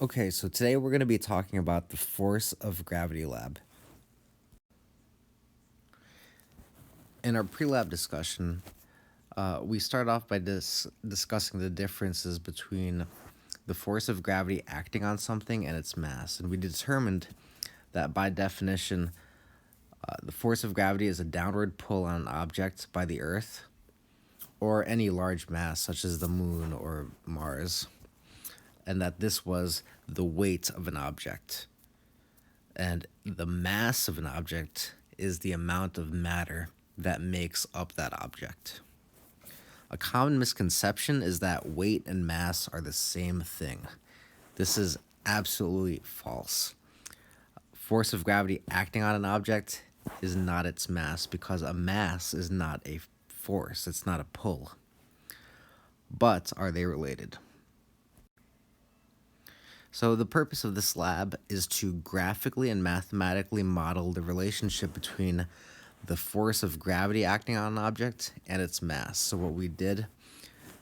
Okay, so today we're going to be talking about the force of gravity lab. In our pre-lab discussion, we start off by discussing the differences between the force of gravity acting on something and its mass. And we determined that by definition, the force of gravity is a downward pull on an object by the Earth or any large mass such as the moon or Mars, and that this was the weight of an object. And the mass of an object is the amount of matter that makes up that object. A common misconception is that weight and mass are the same thing. This is absolutely false. Force of gravity acting on an object is not its mass, because a mass is not a force, it's not a pull. But are they related? So the purpose of this lab is to graphically and mathematically model the relationship between the force of gravity acting on an object and its mass. So what we did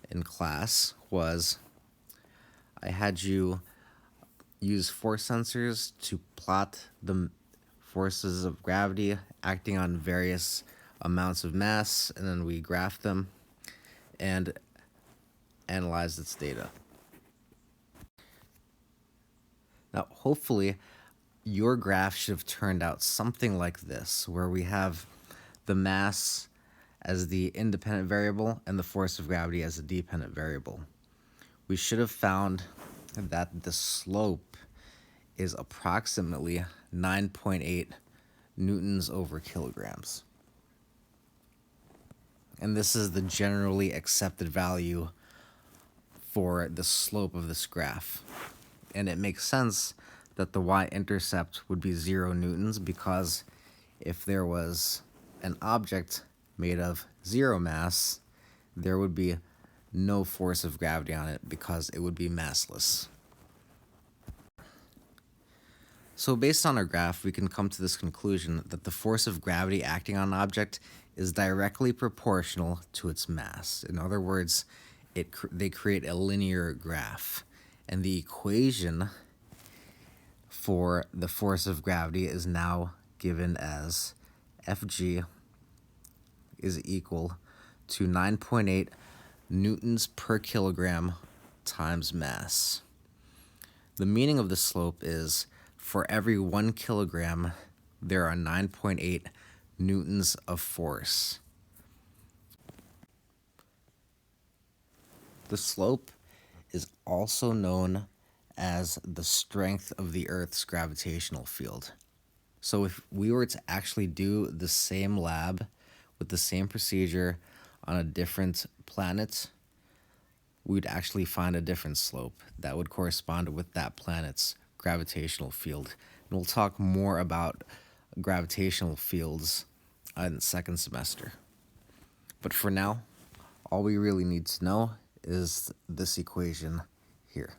in class was I had you use force sensors to plot the forces of gravity acting on various amounts of mass, and then we graphed them and analyzed its data. Now, hopefully, your graph should have turned out something like this, where we have the mass as the independent variable and the force of gravity as a dependent variable. We should have found that the slope is approximately 9.8 newtons over kilograms. And this is the generally accepted value for the slope of this graph. And it makes sense that the y-intercept would be 0 newtons, because if there was an object made of 0 mass, there would be no force of gravity on it because it would be massless. So based on our graph, we can come to this conclusion that the force of gravity acting on an object is directly proportional to its mass. In other words, they create a linear graph. And the equation for the force of gravity is now given as Fg is equal to 9.8 newtons per kilogram times mass. The meaning of the slope is for every 1 kilogram, there are 9.8 newtons of force. The slope is also known as the strength of the Earth's gravitational field. So if we were to actually do the same lab with the same procedure on a different planet, we'd actually find a different slope that would correspond with that planet's gravitational field. And we'll talk more about gravitational fields in the second semester. But for now, all we really need to know is this equation here.